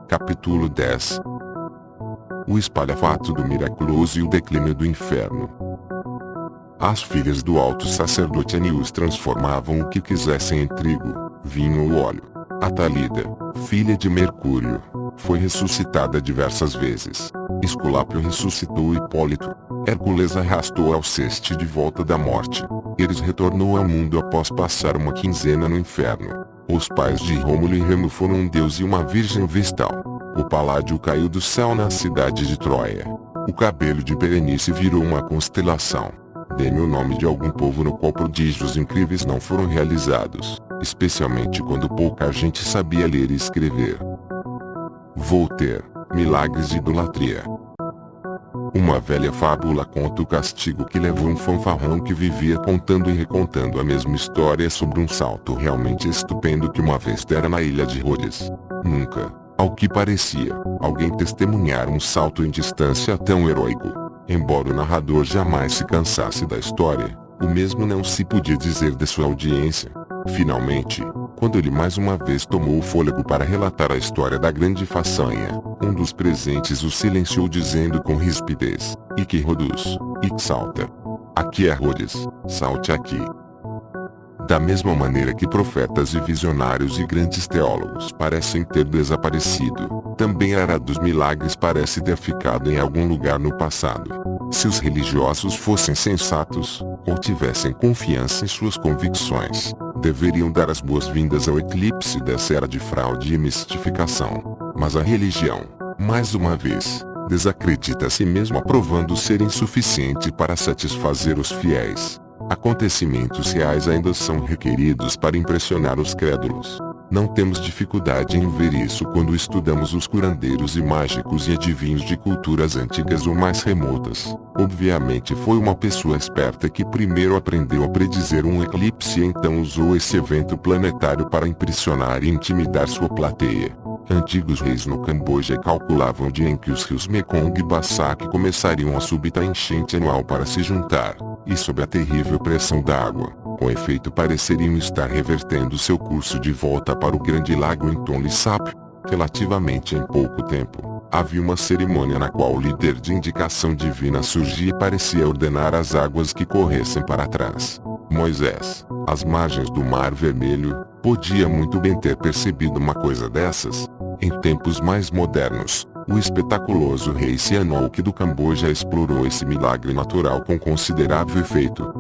Capítulo 10. O espalhafato do miraculoso e o declínio do inferno. As filhas do alto sacerdote Anius transformavam o que quisessem em trigo, vinho ou óleo. Atalida, filha de Mercúrio, foi ressuscitada diversas vezes. Esculápio ressuscitou Hipólito. Hércules arrastou Alceste de volta da morte. Eris retornou ao mundo após passar uma quinzena no inferno. Os pais de Rômulo e Remo foram um deus e uma virgem vestal. O Paládio caiu do céu na cidade de Troia. O cabelo de Berenice virou uma constelação. Dê-me o nome de algum povo no qual prodígios incríveis não foram realizados, especialmente quando pouca gente sabia ler e escrever. Voltaire, Milagres e Idolatria. Uma velha fábula conta o castigo que levou um fanfarrão que vivia contando e recontando a mesma história sobre um salto realmente estupendo que uma vez dera na ilha de Rhodes. Nunca, ao que parecia, alguém testemunhara um salto em distância tão heróico. Embora o narrador jamais se cansasse da história, o mesmo não se podia dizer de sua audiência. Finalmente, quando ele mais uma vez tomou o fôlego para relatar a história da grande façanha, um dos presentes o silenciou dizendo com rispidez: "E que Rhodes, e que salta. Aqui é Rhodes, salte aqui." Da mesma maneira que profetas e visionários e grandes teólogos parecem ter desaparecido, também a era dos milagres parece ter ficado em algum lugar no passado. Se os religiosos fossem sensatos, ou tivessem confiança em suas convicções, deveriam dar as boas-vindas ao eclipse dessa era de fraude e mistificação. Mas a religião, mais uma vez, desacredita a si mesma, provando ser insuficiente para satisfazer os fiéis. Acontecimentos reais ainda são requeridos para impressionar os crédulos. Não temos dificuldade em ver isso quando estudamos os curandeiros e mágicos e adivinhos de culturas antigas ou mais remotas. Obviamente foi uma pessoa esperta que primeiro aprendeu a predizer um eclipse e então usou esse evento planetário para impressionar e intimidar sua plateia. Antigos reis no Camboja calculavam o dia em que os rios Mekong e Bassac começariam a súbita enchente anual para se juntar, e sob a terrível pressão da água, com efeito pareceriam estar revertendo seu curso de volta para o grande lago em Tonle Sap. Relativamente em pouco tempo, havia uma cerimônia na qual o líder de indicação divina surgia e parecia ordenar as águas que corressem para trás. Moisés, às margens do Mar Vermelho, podia muito bem ter percebido uma coisa dessas. Em tempos mais modernos, o espetaculoso rei Sihanouk do Camboja explorou esse milagre natural com considerável efeito.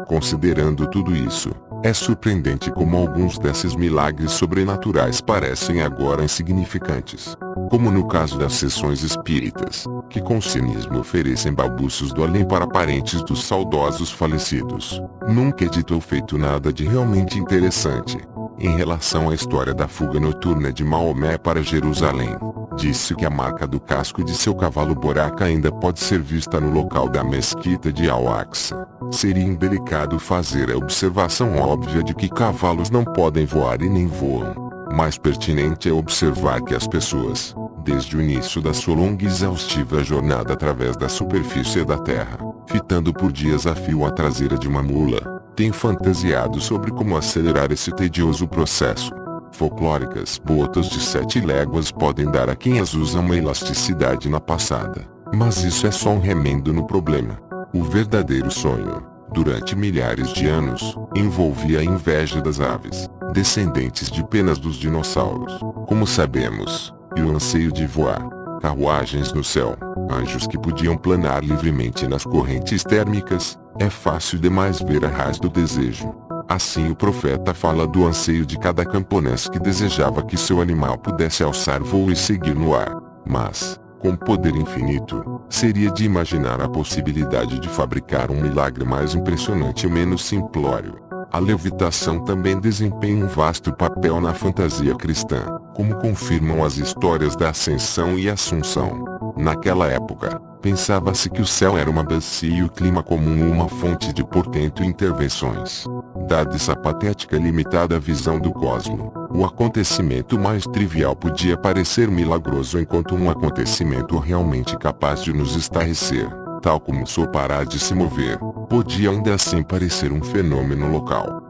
Considerando tudo isso, é surpreendente como alguns desses milagres sobrenaturais parecem agora insignificantes. Como no caso das sessões espíritas, que com cinismo oferecem balbucios do além para parentes dos saudosos falecidos. Nunca é dito ou feito nada de realmente interessante. Em relação à história da fuga noturna de Maomé para Jerusalém, disse que a marca do casco de seu cavalo Boraca ainda pode ser vista no local da mesquita de Al-Aqsa. Seria indelicado fazer a observação óbvia de que cavalos não podem voar e nem voam. Mais pertinente é observar que as pessoas, desde o início da sua longa e exaustiva jornada através da superfície da Terra, fitando por dias a fio a traseira de uma mula, têm fantasiado sobre como acelerar esse tedioso processo. Folclóricas botas de 7 léguas podem dar a quem as usa uma elasticidade na passada, mas isso é só um remendo no problema. O verdadeiro sonho, durante milhares de anos, envolvia a inveja das aves, descendentes de penas dos dinossauros, como sabemos, e o anseio de voar. Carruagens no céu, anjos que podiam planar livremente nas correntes térmicas. É fácil demais ver a raiz do desejo. Assim o profeta fala do anseio de cada camponês que desejava que seu animal pudesse alçar voo e seguir no ar. Mas, com poder infinito, seria de imaginar a possibilidade de fabricar um milagre mais impressionante e menos simplório. A levitação também desempenha um vasto papel na fantasia cristã, como confirmam as histórias da Ascensão e Assunção. Naquela época, pensava-se que o céu era uma bacia e o clima comum uma fonte de portento e intervenções. Dada essa patética e limitada visão do cosmo, o acontecimento mais trivial podia parecer milagroso, enquanto um acontecimento realmente capaz de nos estarrecer, tal como o sol parar de se mover, podia ainda assim parecer um fenômeno local.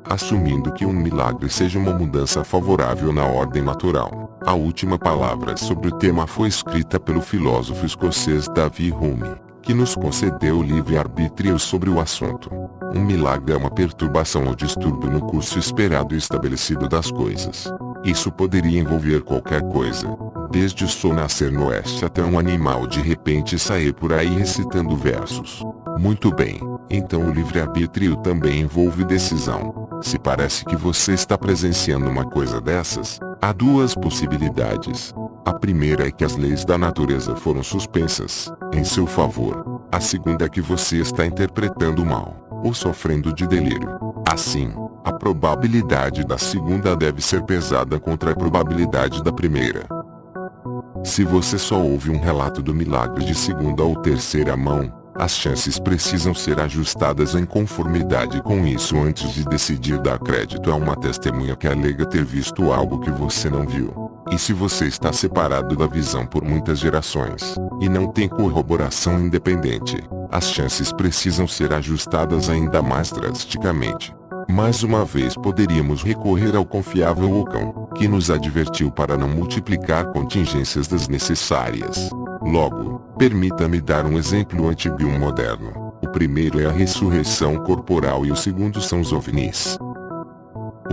Assumindo que um milagre seja uma mudança favorável na ordem natural, a última palavra sobre o tema foi escrita pelo filósofo escocês David Hume, que nos concedeu livre-arbítrio sobre o assunto. Um milagre é uma perturbação ou distúrbio no curso esperado e estabelecido das coisas. Isso poderia envolver qualquer coisa, desde o sol nascer no oeste até um animal de repente sair por aí recitando versos. Muito bem, então o livre-arbítrio também envolve decisão. Se parece que você está presenciando uma coisa dessas, há duas possibilidades. A primeira é que as leis da natureza foram suspensas, em seu favor. A segunda é que você está interpretando mal, ou sofrendo de delírio. Assim, a probabilidade da segunda deve ser pesada contra a probabilidade da primeira. Se você só ouve um relato do milagre de segunda ou terceira mão, as chances precisam ser ajustadas em conformidade com isso antes de decidir dar crédito a uma testemunha que alega ter visto algo que você não viu. E se você está separado da visão por muitas gerações, e não tem corroboração independente, as chances precisam ser ajustadas ainda mais drasticamente. Mais uma vez poderíamos recorrer ao confiável Ockham, que nos advertiu para não multiplicar contingências desnecessárias. Logo, permita-me dar um exemplo antigo e um moderno. O primeiro é a ressurreição corporal e o segundo são os OVNIs.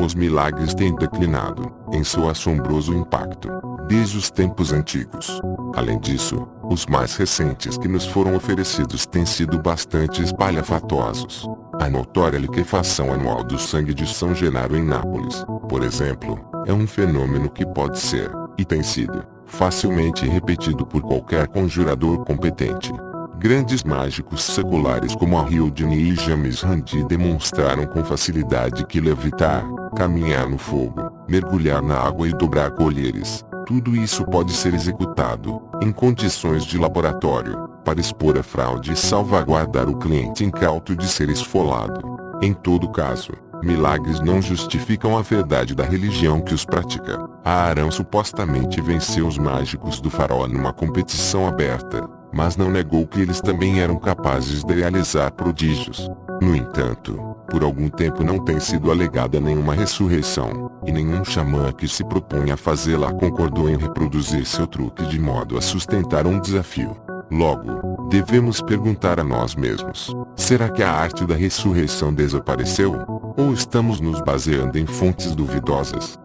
Os milagres têm declinado, em seu assombroso impacto, desde os tempos antigos. Além disso, os mais recentes que nos foram oferecidos têm sido bastante espalhafatosos. A notória liquefação anual do sangue de São Genaro em Nápoles, por exemplo, é um fenômeno que pode ser, e tem sido, facilmente repetido por qualquer conjurador competente. Grandes mágicos seculares como Ariadne e James Randi demonstraram com facilidade que levitar, caminhar no fogo, mergulhar na água e dobrar colheres, tudo isso pode ser executado, em condições de laboratório, para expor a fraude e salvaguardar o cliente incauto de ser esfolado. Em todo caso, milagres não justificam a verdade da religião que os pratica. Arão supostamente venceu os mágicos do faraó numa competição aberta, mas não negou que eles também eram capazes de realizar prodígios. No entanto, por algum tempo não tem sido alegada nenhuma ressurreição, e nenhum xamã que se propõe a fazê-la concordou em reproduzir seu truque de modo a sustentar um desafio. Logo, devemos perguntar a nós mesmos, será que a arte da ressurreição desapareceu? Ou estamos nos baseando em fontes duvidosas?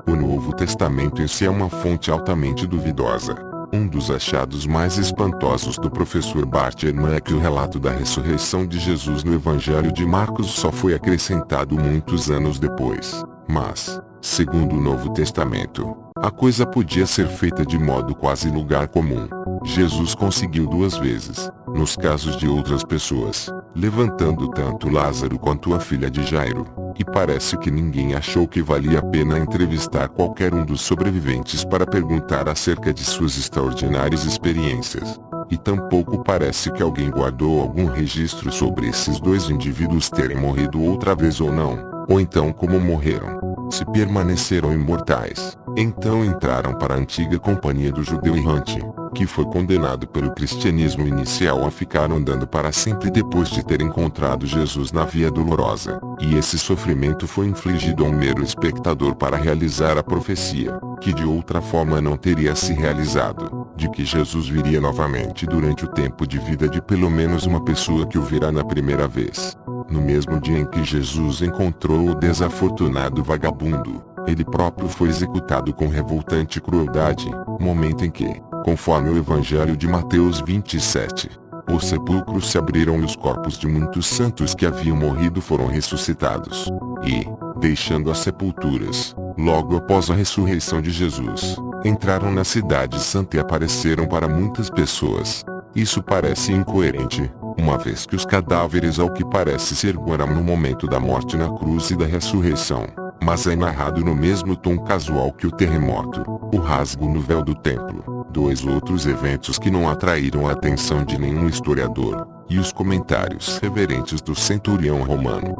O Novo Testamento em si é uma fonte altamente duvidosa. Um dos achados mais espantosos do professor Bart Ehrman é que o relato da ressurreição de Jesus no Evangelho de Marcos só foi acrescentado muitos anos depois. Mas, segundo o Novo Testamento, a coisa podia ser feita de modo quase lugar comum. Jesus conseguiu 2 vezes, nos casos de outras pessoas, levantando tanto Lázaro quanto a filha de Jairo, e parece que ninguém achou que valia a pena entrevistar qualquer um dos sobreviventes para perguntar acerca de suas extraordinárias experiências. E tampouco parece que alguém guardou algum registro sobre esses 2 indivíduos terem morrido outra vez ou não, ou então como morreram. Se permaneceram imortais, então entraram para a antiga companhia do judeu errante, que foi condenado pelo cristianismo inicial a ficar andando para sempre depois de ter encontrado Jesus na via dolorosa, e esse sofrimento foi infligido a um mero espectador para realizar a profecia, que de outra forma não teria se realizado, de que Jesus viria novamente durante o tempo de vida de pelo menos uma pessoa que o virá na primeira vez. No mesmo dia em que Jesus encontrou o desafortunado vagabundo, ele próprio foi executado com revoltante crueldade, momento em que, conforme o Evangelho de Mateus 27, os sepulcros se abriram e os corpos de muitos santos que haviam morrido foram ressuscitados. E, deixando as sepulturas, logo após a ressurreição de Jesus, entraram na cidade santa e apareceram para muitas pessoas. Isso parece incoerente, uma vez que os cadáveres ao que parece se ergueram no momento da morte na cruz e da ressurreição, mas é narrado no mesmo tom casual que o terremoto, o rasgo no véu do templo, 2 outros eventos que não atraíram a atenção de nenhum historiador, e os comentários reverentes do centurião romano.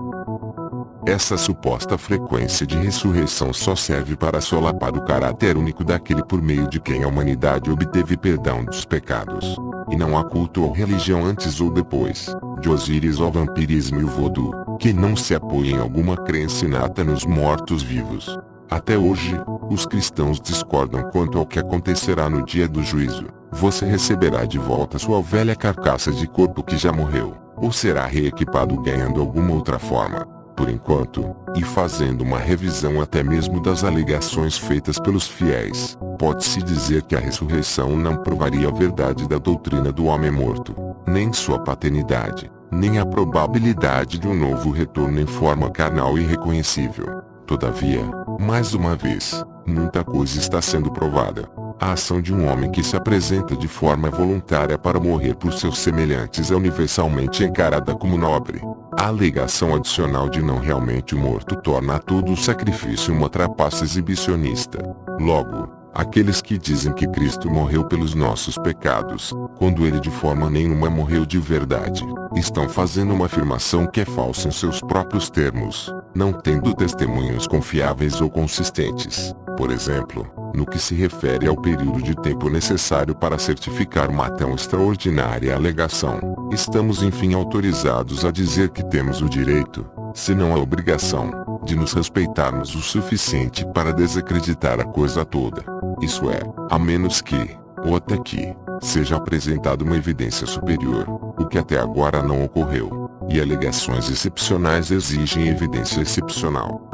Essa suposta frequência de ressurreição só serve para solapar o caráter único daquele por meio de quem a humanidade obteve perdão dos pecados. E não há culto ou religião antes ou depois, de Osíris ao vampirismo e o voodoo, que não se apoia em alguma crença inata nos mortos-vivos. Até hoje, os cristãos discordam quanto ao que acontecerá no dia do juízo. Você receberá de volta sua velha carcaça de corpo que já morreu, ou será reequipado ganhando alguma outra forma. Por enquanto, e fazendo uma revisão até mesmo das alegações feitas pelos fiéis, pode-se dizer que a ressurreição não provaria a verdade da doutrina do homem morto, nem sua paternidade, nem a probabilidade de um novo retorno em forma carnal e irreconhecível. Todavia, mais uma vez, muita coisa está sendo provada. A ação de um homem que se apresenta de forma voluntária para morrer por seus semelhantes é universalmente encarada como nobre. A alegação adicional de não realmente morto torna todo o sacrifício uma trapaça exibicionista. Logo, aqueles que dizem que Cristo morreu pelos nossos pecados, quando ele de forma nenhuma morreu de verdade, estão fazendo uma afirmação que é falsa em seus próprios termos, não tendo testemunhos confiáveis ou consistentes. Por exemplo, no que se refere ao período de tempo necessário para certificar uma tão extraordinária alegação, estamos enfim autorizados a dizer que temos o direito, se não a obrigação, de nos respeitarmos o suficiente para desacreditar a coisa toda. Isso é, a menos que, ou até que, seja apresentada uma evidência superior, o que até agora não ocorreu, e alegações excepcionais exigem evidência excepcional.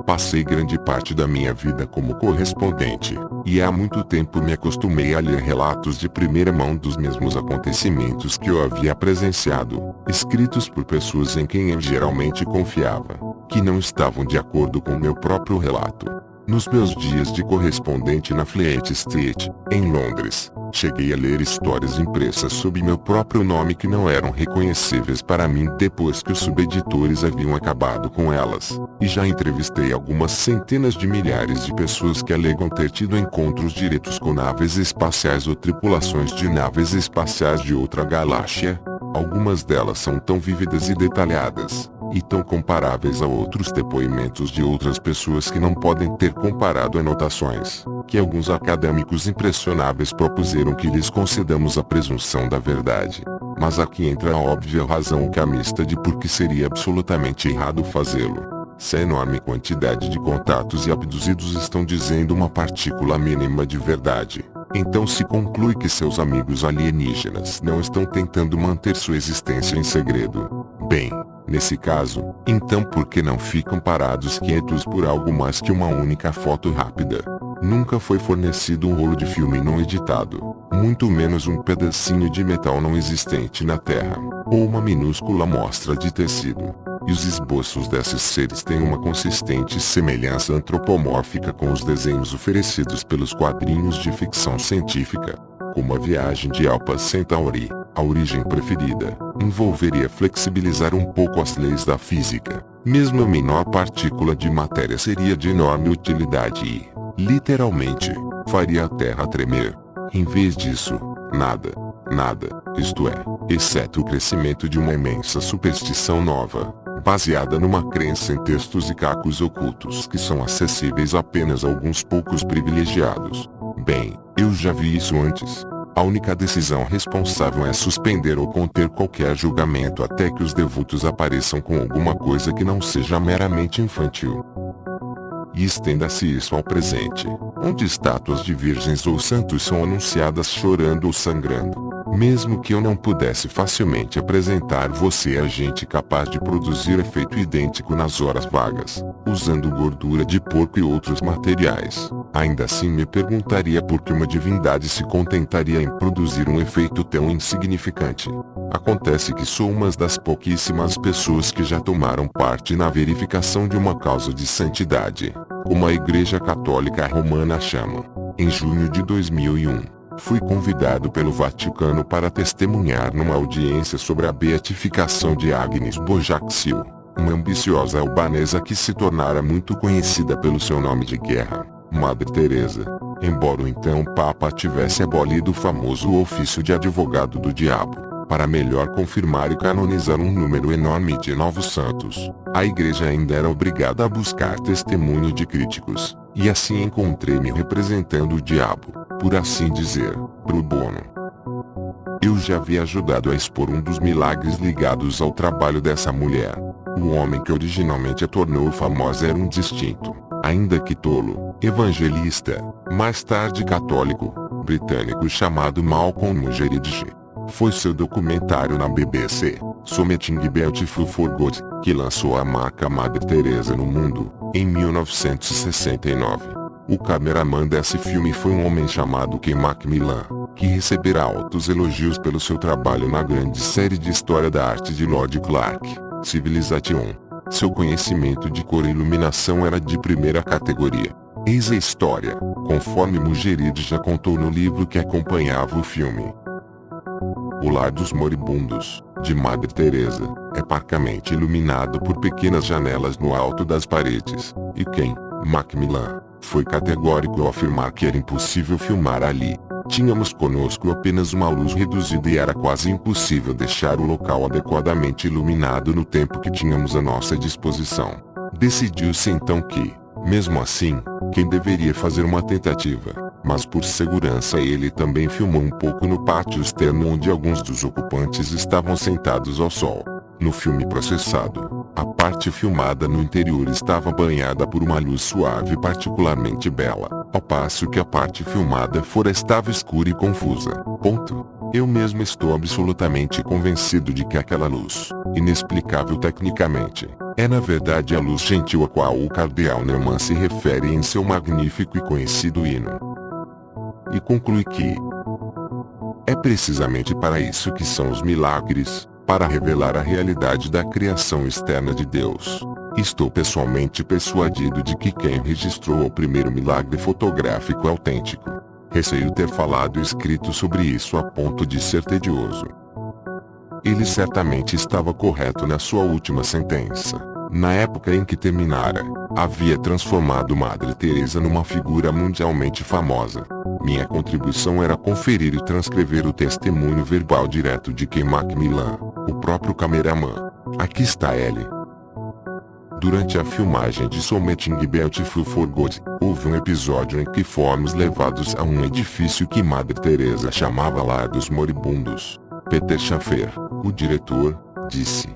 Passei grande parte da minha vida como correspondente, e há muito tempo me acostumei a ler relatos de primeira mão dos mesmos acontecimentos que eu havia presenciado, escritos por pessoas em quem eu geralmente confiava, que não estavam de acordo com meu próprio relato. Nos meus dias de correspondente na Fleet Street, em Londres, cheguei a ler histórias impressas sob meu próprio nome que não eram reconhecíveis para mim depois que os subeditores haviam acabado com elas, e já entrevistei algumas centenas de milhares de pessoas que alegam ter tido encontros diretos com naves espaciais ou tripulações de naves espaciais de outra galáxia. Algumas delas são tão vívidas e detalhadas, e tão comparáveis a outros depoimentos de outras pessoas que não podem ter comparado anotações, que alguns acadêmicos impressionáveis propuseram que lhes concedamos a presunção da verdade. Mas aqui entra a óbvia razão camista de por que seria absolutamente errado fazê-lo. Se a enorme quantidade de contatos e abduzidos estão dizendo uma partícula mínima de verdade, então se conclui que seus amigos alienígenas não estão tentando manter sua existência em segredo. Bem, nesse caso, então por que não ficam parados quietos por algo mais que uma única foto rápida? Nunca foi fornecido um rolo de filme não editado, muito menos um pedacinho de metal não existente na Terra, ou uma minúscula amostra de tecido. E os esboços desses seres têm uma consistente semelhança antropomórfica com os desenhos oferecidos pelos quadrinhos de ficção científica, como a viagem de Alpha Centauri. A origem preferida envolveria flexibilizar um pouco as leis da física. Mesmo a menor partícula de matéria seria de enorme utilidade e, literalmente, faria a Terra tremer. Em vez disso, nada, isto é, exceto o crescimento de uma imensa superstição nova, baseada numa crença em textos e cacos ocultos que são acessíveis apenas a alguns poucos privilegiados. Bem, eu já vi isso antes. A única decisão responsável é suspender ou conter qualquer julgamento até que os devotos apareçam com alguma coisa que não seja meramente infantil. E estenda-se isso ao presente, onde estátuas de virgens ou santos são anunciadas chorando ou sangrando. Mesmo que eu não pudesse facilmente apresentar você a gente capaz de produzir efeito idêntico nas horas vagas, usando gordura de porco e outros materiais, ainda assim me perguntaria por que uma divindade se contentaria em produzir um efeito tão insignificante. Acontece que sou uma das pouquíssimas pessoas que já tomaram parte na verificação de uma causa de santidade, como a Igreja Católica Romana chama. Em junho de 2001, fui convidado pelo Vaticano para testemunhar numa audiência sobre a beatificação de Agnes Bojaxhiu, uma ambiciosa albanesa que se tornara muito conhecida pelo seu nome de guerra, Madre Teresa, embora o então Papa tivesse abolido o famoso ofício de advogado do diabo, para melhor confirmar e canonizar um número enorme de novos santos. A igreja ainda era obrigada a buscar testemunho de críticos, e assim encontrei-me representando o diabo, por assim dizer, pro bono. Eu já havia ajudado a expor um dos milagres ligados ao trabalho dessa mulher. O homem que originalmente a tornou famosa era um distinto, ainda que tolo, evangelista, mais tarde católico, britânico chamado Malcolm Muggeridge. Foi seu documentário na BBC, Something Beautiful for God, que lançou a marca Madre Teresa no mundo, em 1969. O cameraman desse filme foi um homem chamado Ken Macmillan, que receberá altos elogios pelo seu trabalho na grande série de história da arte de Lord Clark, Civilization. Seu conhecimento de cor e iluminação era de primeira categoria. Eis a história, conforme Muggeridge já contou no livro que acompanhava o filme. O Lar dos Moribundos, de Madre Teresa, é parcamente iluminado por pequenas janelas no alto das paredes, e Ken Macmillan foi categórico ao afirmar que era impossível filmar ali. Tínhamos conosco apenas uma luz reduzida e era quase impossível deixar o local adequadamente iluminado no tempo que tínhamos à nossa disposição. Decidiu-se então que, mesmo assim, Ken deveria fazer uma tentativa, mas por segurança ele também filmou um pouco no pátio externo onde alguns dos ocupantes estavam sentados ao sol. No filme processado, a parte filmada no interior estava banhada por uma luz suave particularmente bela, ao passo que a parte filmada fora estava escura e confusa. Eu mesmo estou absolutamente convencido de que aquela luz, inexplicável tecnicamente, é na verdade a luz gentil a qual o cardeal Neumann se refere em seu magnífico e conhecido hino. E conclui que é precisamente para isso que são os milagres, para revelar a realidade da criação externa de Deus. Estou pessoalmente persuadido de que quem registrou o primeiro milagre fotográfico autêntico. Receio ter falado e escrito sobre isso a ponto de ser tedioso. Ele certamente estava correto na sua última sentença. Na época em que terminara, havia transformado Madre Teresa numa figura mundialmente famosa. Minha contribuição era conferir e transcrever o testemunho verbal direto de Ken Macmillan, o próprio cameraman. Aqui está ele. Durante a filmagem de Something Beautiful for God, houve um episódio em que fomos levados a um edifício que Madre Teresa chamava Lar dos Moribundos. Peter Schaffer, o diretor, disse: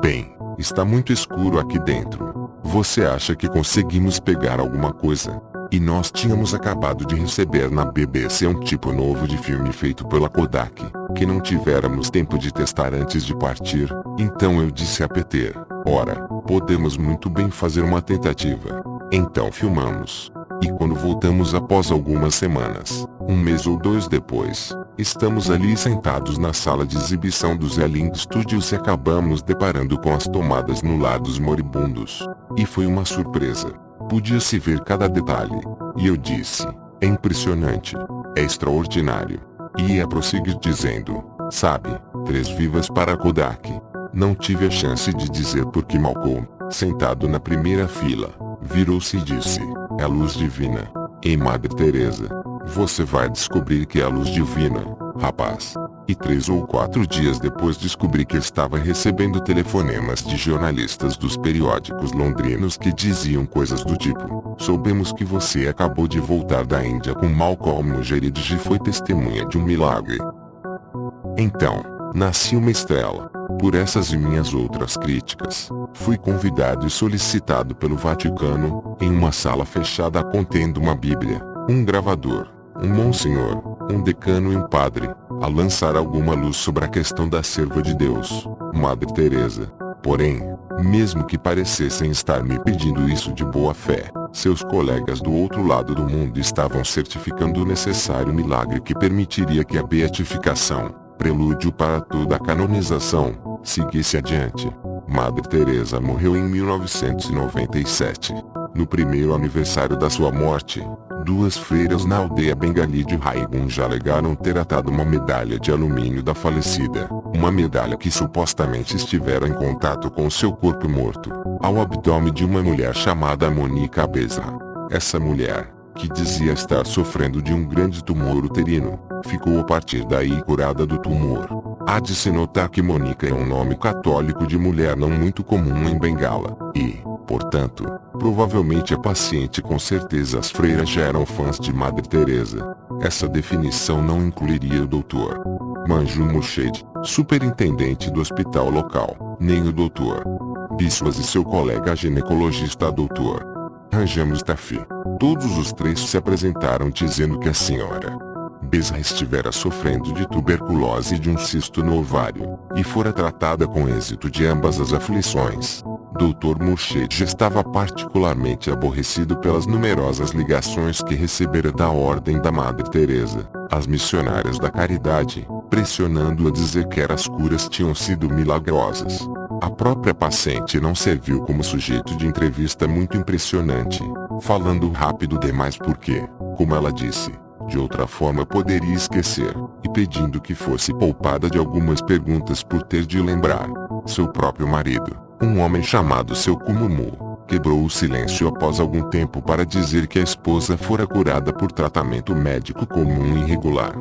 bem, está muito escuro aqui dentro. Você acha que conseguimos pegar alguma coisa? E nós tínhamos acabado de receber na BBC um tipo novo de filme feito pela Kodak, que não tivéramos tempo de testar antes de partir. Então eu disse a Peter: ora, podemos muito bem fazer uma tentativa. Então filmamos. E quando voltamos após algumas semanas, um mês ou dois depois, estamos ali sentados na sala de exibição do Zelling Studios e acabamos deparando com as tomadas no Lar dos Moribundos. E foi uma surpresa. Podia-se ver cada detalhe. E eu disse: é impressionante. É extraordinário. E ia prosseguir dizendo: sabe, 3 vivas para Kodak. Não tive a chance de dizer porque Malcolm, sentado na primeira fila, virou-se e disse: é a luz divina. Em Madre Teresa, você vai descobrir que é a luz divina, rapaz. E 3 ou 4 dias depois descobri que estava recebendo telefonemas de jornalistas dos periódicos londrinos que diziam coisas do tipo: soubemos que você acabou de voltar da Índia com Malcolm Muggeridge e foi testemunha de um milagre. Então, nasci uma estrela. Por essas e minhas outras críticas, fui convidado e solicitado pelo Vaticano, em uma sala fechada contendo uma Bíblia, um gravador, um monsenhor, um decano e um padre, a lançar alguma luz sobre a questão da serva de Deus, Madre Teresa. Porém, mesmo que parecessem estar me pedindo isso de boa fé, seus colegas do outro lado do mundo estavam certificando o necessário milagre que permitiria que a beatificação, prelúdio para toda a canonização, seguisse adiante. Madre Teresa morreu em 1997. No primeiro aniversário da sua morte, 2 freiras na aldeia bengali de Raigunj alegaram ter atado uma medalha de alumínio da falecida, uma medalha que supostamente estivera em contato com seu corpo morto, ao abdômen de uma mulher chamada Monica Bezra. Essa mulher, que dizia estar sofrendo de um grande tumor uterino, ficou a partir daí curada do tumor. Há de se notar que Monica é um nome católico de mulher não muito comum em Bengala, e, portanto, provavelmente a paciente com certeza as freiras já eram fãs de Madre Teresa. Essa definição não incluiria o Dr. Manju Murshid, superintendente do hospital local, nem o Dr. Biswas e seu colega ginecologista Dr. Rajam Mustafi. Todos os três se apresentaram dizendo que a senhora Besra estivera sofrendo de tuberculose e de um cisto no ovário, e fora tratada com êxito de ambas as aflições. Dr. Murshid estava particularmente aborrecido pelas numerosas ligações que recebera da Ordem da Madre Teresa, as missionárias da caridade, pressionando-o a dizer que as curas tinham sido milagrosas. A própria paciente não serviu como sujeito de entrevista muito impressionante, falando rápido demais porque, como ela disse, de outra forma poderia esquecer, e pedindo que fosse poupada de algumas perguntas por ter de lembrar. Seu próprio marido, um homem chamado Seu Kumumu, quebrou o silêncio após algum tempo para dizer que a esposa fora curada por tratamento médico comum e regular.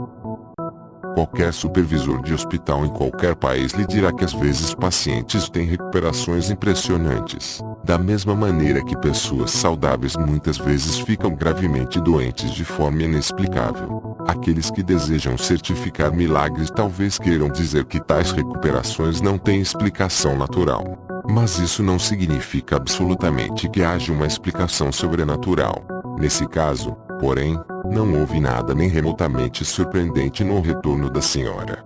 Qualquer supervisor de hospital em qualquer país lhe dirá que às vezes pacientes têm recuperações impressionantes, da mesma maneira que pessoas saudáveis muitas vezes ficam gravemente doentes de forma inexplicável. Aqueles que desejam certificar milagres talvez queiram dizer que tais recuperações não têm explicação natural. Mas isso não significa absolutamente que haja uma explicação sobrenatural. Nesse caso, porém, não houve nada nem remotamente surpreendente no retorno da senhora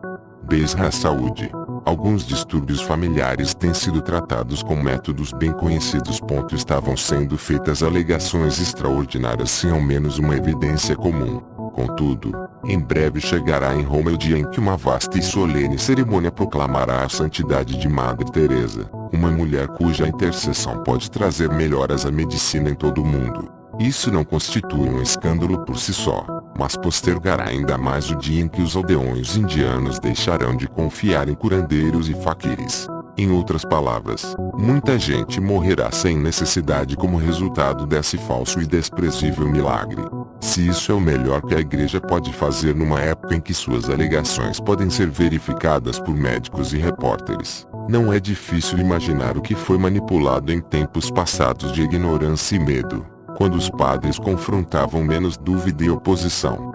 Besra à saúde. Alguns distúrbios familiares têm sido tratados com métodos bem conhecidos. Estavam sendo feitas alegações extraordinárias sem ao menos uma evidência comum. Contudo, em breve chegará em Roma o dia em que uma vasta e solene cerimônia proclamará a santidade de Madre Teresa, uma mulher cuja intercessão pode trazer melhoras à medicina em todo o mundo. Isso não constitui um escândalo por si só, mas postergará ainda mais o dia em que os aldeões indianos deixarão de confiar em curandeiros e faquires. Em outras palavras, muita gente morrerá sem necessidade como resultado desse falso e desprezível milagre. Se isso é o melhor que a igreja pode fazer numa época em que suas alegações podem ser verificadas por médicos e repórteres, não é difícil imaginar o que foi manipulado em tempos passados de ignorância e medo, quando os padres confrontavam menos dúvida e oposição.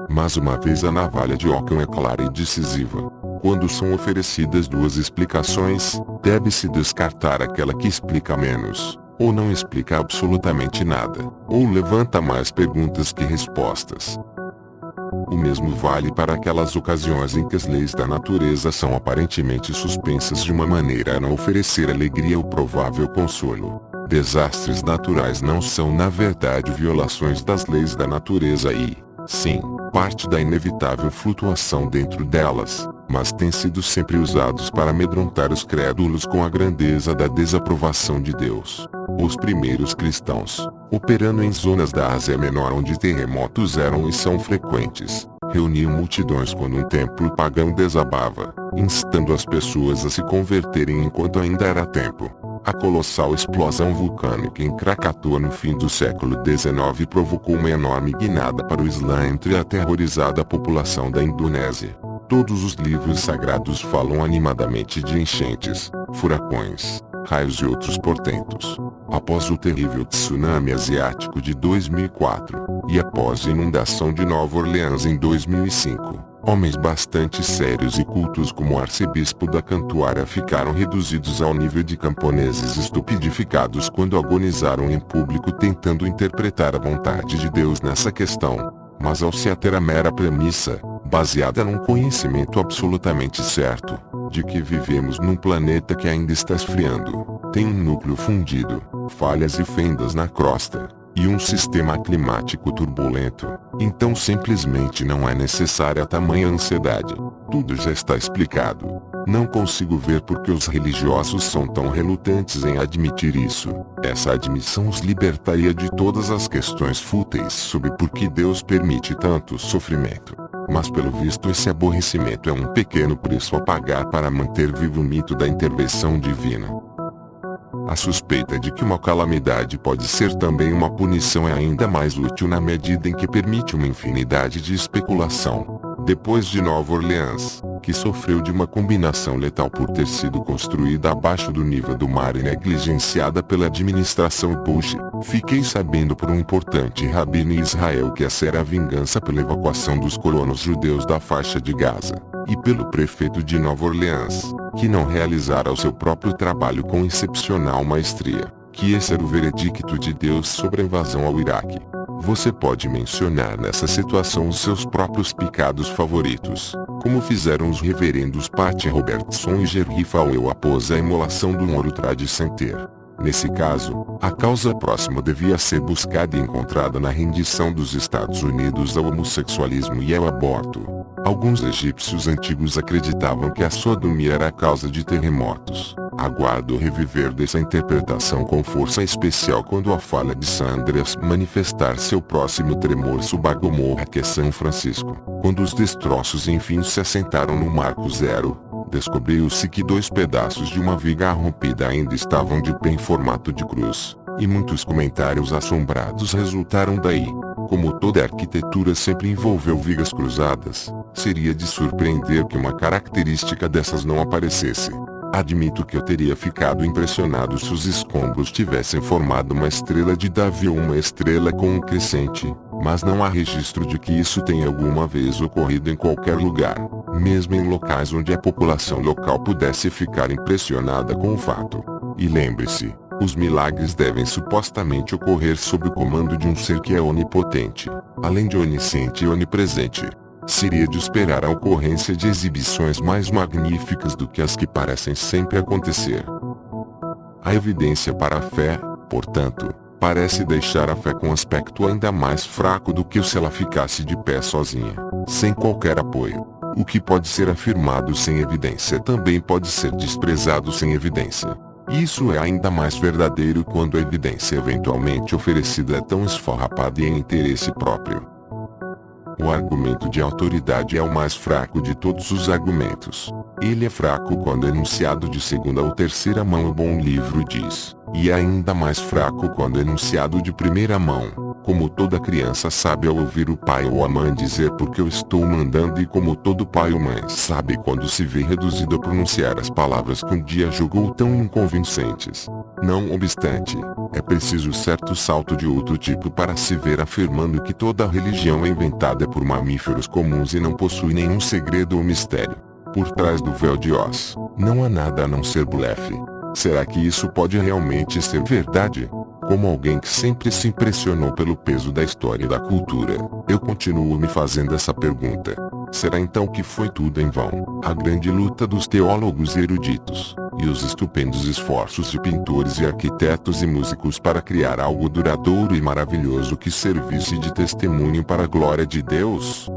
Mas uma vez a navalha de Ockham é clara e decisiva. Quando são oferecidas duas explicações, deve-se descartar aquela que explica menos, ou não explica absolutamente nada, ou levanta mais perguntas que respostas. O mesmo vale para aquelas ocasiões em que as leis da natureza são aparentemente suspensas de uma maneira a não oferecer alegria ou provável consolo. Desastres naturais não são na verdade violações das leis da natureza e, sim, parte da inevitável flutuação dentro delas, mas têm sido sempre usados para amedrontar os crédulos com a grandeza da desaprovação de Deus. Os primeiros cristãos, operando em zonas da Ásia Menor onde terremotos eram e são frequentes, reuniam multidões quando um templo pagão desabava, instando as pessoas a se converterem enquanto ainda era tempo. A colossal explosão vulcânica em Krakatoa no fim do século XIX provocou uma enorme guinada para o Islã entre a aterrorizada população da Indonésia. Todos os livros sagrados falam animadamente de enchentes, furacões, raios e outros portentos. Após o terrível tsunami asiático de 2004, e após a inundação de Nova Orleans em 2005, homens bastante sérios e cultos como o arcebispo da Cantuária ficaram reduzidos ao nível de camponeses estupidificados quando agonizaram em público tentando interpretar a vontade de Deus nessa questão. Mas ao se ater a mera premissa, baseada num conhecimento absolutamente certo, de que vivemos num planeta que ainda está esfriando, tem um núcleo fundido, falhas e fendas na crosta, e um sistema climático turbulento, então simplesmente não é necessária tamanha ansiedade. Tudo já está explicado. Não consigo ver por que os religiosos são tão relutantes em admitir isso. Essa admissão os libertaria de todas as questões fúteis sobre por que Deus permite tanto sofrimento. Mas pelo visto esse aborrecimento é um pequeno preço a pagar para manter vivo o mito da intervenção divina. A suspeita de que uma calamidade pode ser também uma punição é ainda mais útil na medida em que permite uma infinidade de especulação. Depois de Nova Orleans, que sofreu de uma combinação letal por ter sido construída abaixo do nível do mar e negligenciada pela administração Bush, fiquei sabendo por um importante rabino em Israel que essa era a vingança pela evacuação dos colonos judeus da faixa de Gaza, e pelo prefeito de Nova Orleans, que não realizara o seu próprio trabalho com excepcional maestria, que esse era o veredicto de Deus sobre a invasão ao Iraque. Você pode mencionar nessa situação os seus próprios pecados favoritos, como fizeram os reverendos Patty Robertson e Jerry Falwell após a imolação do World Trade Center. Nesse caso, a causa próxima devia ser buscada e encontrada na rendição dos Estados Unidos ao homossexualismo e ao aborto. Alguns egípcios antigos acreditavam que a sodomia era a causa de terremotos. Aguardo o reviver dessa interpretação com força especial quando a falha de San Andreas manifestar seu próximo tremor sob a Gomorra que é São Francisco. Quando os destroços enfim se assentaram no Marco Zero, descobriu-se que 2 pedaços de uma viga rompida ainda estavam de pé em formato de cruz, e muitos comentários assombrados resultaram daí. Como toda arquitetura sempre envolveu vigas cruzadas, seria de surpreender que uma característica dessas não aparecesse. Admito que eu teria ficado impressionado se os escombros tivessem formado uma estrela de Davi ou uma estrela com um crescente, mas não há registro de que isso tenha alguma vez ocorrido em qualquer lugar, mesmo em locais onde a população local pudesse ficar impressionada com o fato. E lembre-se, os milagres devem supostamente ocorrer sob o comando de um ser que é onipotente, além de onisciente e onipresente. Seria de esperar a ocorrência de exibições mais magníficas do que as que parecem sempre acontecer. A evidência para a fé, portanto, parece deixar a fé com aspecto ainda mais fraco do que se ela ficasse de pé sozinha, sem qualquer apoio. O que pode ser afirmado sem evidência também pode ser desprezado sem evidência. Isso é ainda mais verdadeiro quando a evidência eventualmente oferecida é tão esfarrapada e em interesse próprio. O argumento de autoridade é o mais fraco de todos os argumentos. Ele é fraco quando enunciado de segunda ou terceira mão, o bom livro diz, e é ainda mais fraco quando enunciado de primeira mão, como toda criança sabe ao ouvir o pai ou a mãe dizer porque eu estou mandando, e como todo pai ou mãe sabe quando se vê reduzido a pronunciar as palavras que um dia julgou tão inconvincentes. Não obstante, é preciso certo salto de outro tipo para se ver afirmando que toda religião é inventada por mamíferos comuns e não possui nenhum segredo ou mistério. Por trás do véu de Oz, não há nada a não ser blefe. Será que isso pode realmente ser verdade? Como alguém que sempre se impressionou pelo peso da história e da cultura, eu continuo me fazendo essa pergunta. Será então que foi tudo em vão? A grande luta dos teólogos e eruditos, e os estupendos esforços de pintores e arquitetos e músicos para criar algo duradouro e maravilhoso que servisse de testemunho para a glória de Deus?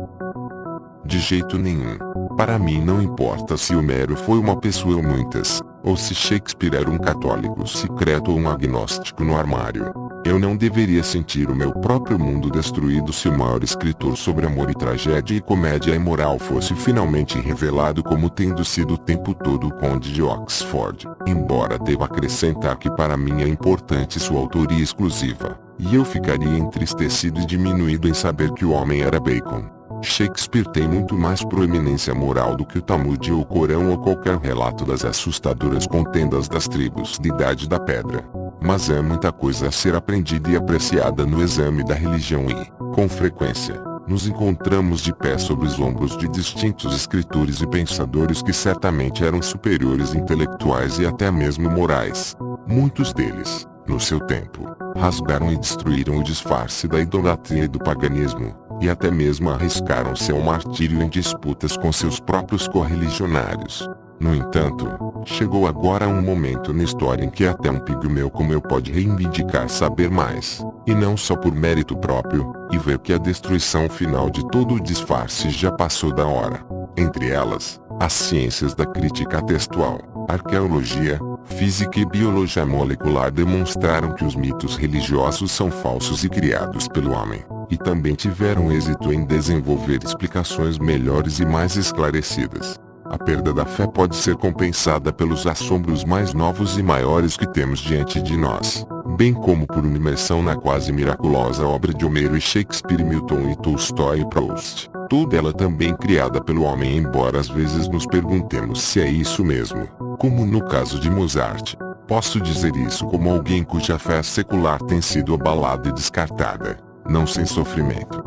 De jeito nenhum. Para mim não importa se Homero foi uma pessoa ou muitas, ou se Shakespeare era um católico secreto ou um agnóstico no armário. Eu não deveria sentir o meu próprio mundo destruído se o maior escritor sobre amor e tragédia e comédia imoral fosse finalmente revelado como tendo sido o tempo todo o Conde de Oxford. Embora deva acrescentar que para mim é importante sua autoria exclusiva, e eu ficaria entristecido e diminuído em saber que o homem era Bacon. Shakespeare tem muito mais proeminência moral do que o Talmud ou o Corão ou qualquer relato das assustadoras contendas das tribos de Idade da Pedra. Mas há muita coisa a ser aprendida e apreciada no exame da religião e, com frequência, nos encontramos de pé sobre os ombros de distintos escritores e pensadores que certamente eram superiores intelectuais e até mesmo morais. Muitos deles, no seu tempo, rasgaram e destruíram o disfarce da idolatria e do paganismo, e até mesmo arriscaram-se ao martírio em disputas com seus próprios correligionários. No entanto, chegou agora um momento na história em que até um pigmeu como eu pode reivindicar saber mais, e não só por mérito próprio, e ver que a destruição final de todo o disfarce já passou da hora. Entre elas, as ciências da crítica textual, arqueologia, física e biologia molecular demonstraram que os mitos religiosos são falsos e criados pelo homem, e também tiveram êxito em desenvolver explicações melhores e mais esclarecidas. A perda da fé pode ser compensada pelos assombros mais novos e maiores que temos diante de nós, bem como por uma imersão na quase miraculosa obra de Homero e Shakespeare, Milton e Tolstói e Proust, toda ela também criada pelo homem, embora às vezes nos perguntemos se é isso mesmo, como no caso de Mozart. Posso dizer isso como alguém cuja fé secular tem sido abalada e descartada, não sem sofrimento.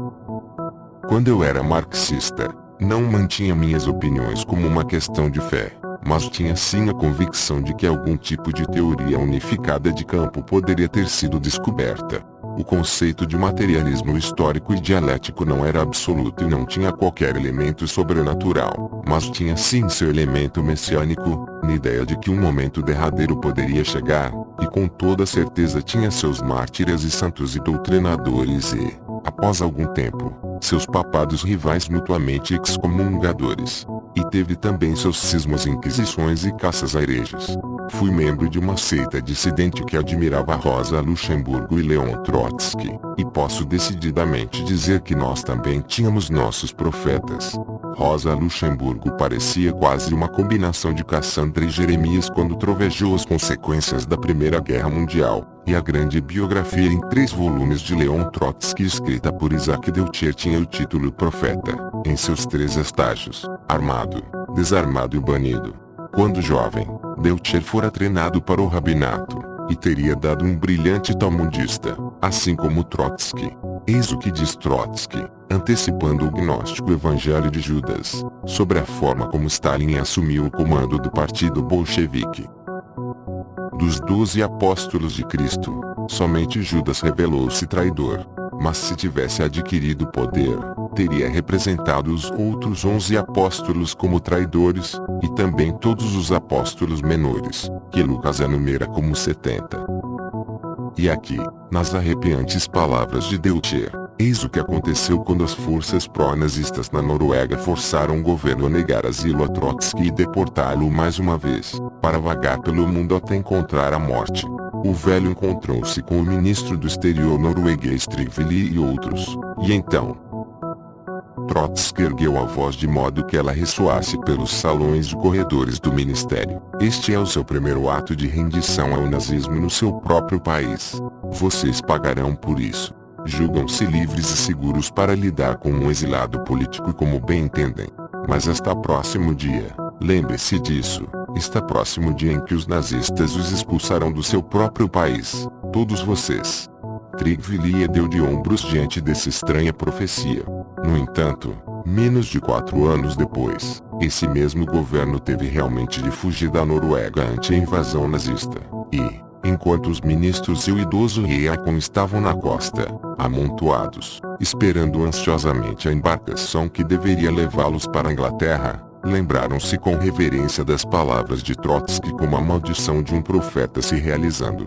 Quando eu era marxista, não mantinha minhas opiniões como uma questão de fé, mas tinha sim a convicção de que algum tipo de teoria unificada de campo poderia ter sido descoberta. O conceito de materialismo histórico e dialético não era absoluto e não tinha qualquer elemento sobrenatural, mas tinha sim seu elemento messiânico, na ideia de que um momento derradeiro poderia chegar, e com toda certeza tinha seus mártires e santos e doutrinadores e, após algum tempo, seus papados rivais mutuamente excomungadores. E teve também seus cismas, inquisições e caças a hereges. Fui membro de uma seita dissidente que admirava Rosa Luxemburgo e Leon Trotsky, e posso decididamente dizer que nós também tínhamos nossos profetas. Rosa Luxemburgo parecia quase uma combinação de Cassandra e Jeremias quando trovejou as consequências da Primeira Guerra Mundial, e a grande biografia em 3 volumes de Leon Trotsky escrita por Isaac Deutscher tinha o título Profeta, em seus 3 estágios: armado, desarmado e banido. Quando jovem, Deutscher fora treinado para o rabinato, e teria dado um brilhante talmudista, assim como Trotsky. Eis o que diz Trotsky, antecipando o gnóstico Evangelho de Judas, sobre a forma como Stalin assumiu o comando do Partido Bolchevique. Dos 12 apóstolos de Cristo, somente Judas revelou-se traidor, mas se tivesse adquirido poder, teria representado os outros 11 apóstolos como traidores, e também todos os apóstolos menores, que Lucas enumera como 70. E aqui, nas arrepiantes palavras de Deutscher, eis o que aconteceu quando as forças pró-nazistas na Noruega forçaram o governo a negar asilo a Trotsky e deportá-lo mais uma vez, para vagar pelo mundo até encontrar a morte. O velho encontrou-se com o ministro do exterior norueguês Trygve e outros, e então Trotsky ergueu a voz de modo que ela ressoasse pelos salões e corredores do ministério. Este é o seu primeiro ato de rendição ao nazismo no seu próprio país. Vocês pagarão por isso. Julgam-se livres e seguros para lidar com um exilado político como bem entendem. Mas está próximo o dia, lembre-se disso, está próximo o dia em que os nazistas os expulsarão do seu próprio país, todos vocês. Trygve deu de ombros diante dessa estranha profecia. No entanto, menos de 4 anos depois, esse mesmo governo teve realmente de fugir da Noruega ante a invasão nazista, e, enquanto os ministros e o idoso rei Haakon estavam na costa, amontoados, esperando ansiosamente a embarcação que deveria levá-los para a Inglaterra, lembraram-se com reverência das palavras de Trotsky como a maldição de um profeta se realizando.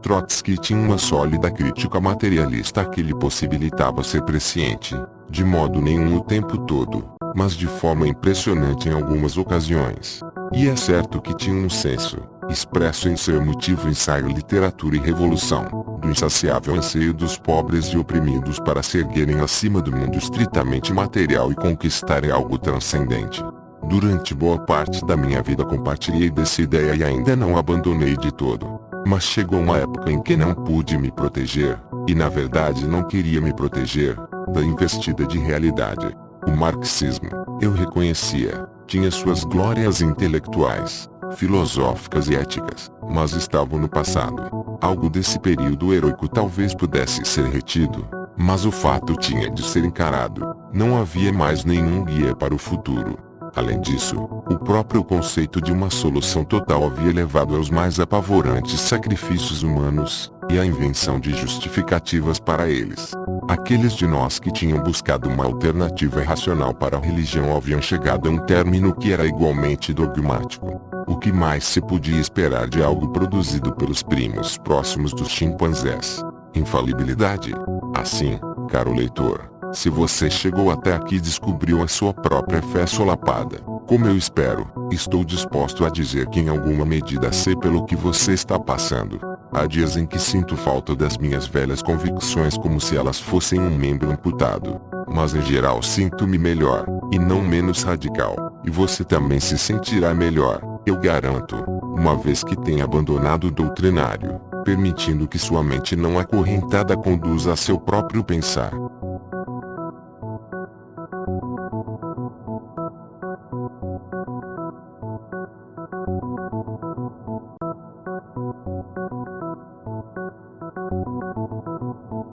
Trotsky tinha uma sólida crítica materialista que lhe possibilitava ser presciente, de modo nenhum o tempo todo, mas de forma impressionante em algumas ocasiões. E é certo que tinha um senso, expresso em seu emotivo ensaio Literatura e Revolução, do insaciável anseio dos pobres e oprimidos para se erguerem acima do mundo estritamente material e conquistarem algo transcendente. Durante boa parte da minha vida compartilhei dessa ideia e ainda não a abandonei de todo. Mas chegou uma época em que não pude me proteger, e na verdade não queria me proteger, da investida de realidade. O marxismo, eu reconhecia, tinha suas glórias intelectuais, filosóficas e éticas, mas estavam no passado. Algo desse período heróico talvez pudesse ser retido, mas o fato tinha de ser encarado. Não havia mais nenhum guia para o futuro. Além disso, o próprio conceito de uma solução total havia levado aos mais apavorantes sacrifícios humanos, e à invenção de justificativas para eles. Aqueles de nós que tinham buscado uma alternativa racional para a religião haviam chegado a um término que era igualmente dogmático. O que mais se podia esperar de algo produzido pelos primos próximos dos chimpanzés? Infalibilidade. Assim, caro leitor, se você chegou até aqui e descobriu a sua própria fé solapada, como eu espero, estou disposto a dizer que em alguma medida sei pelo que você está passando. Há dias em que sinto falta das minhas velhas convicções como se elas fossem um membro amputado. Mas em geral sinto-me melhor, e não menos radical, e você também se sentirá melhor, eu garanto, uma vez que tenha abandonado o doutrinário, permitindo que sua mente não acorrentada conduza a seu próprio pensar.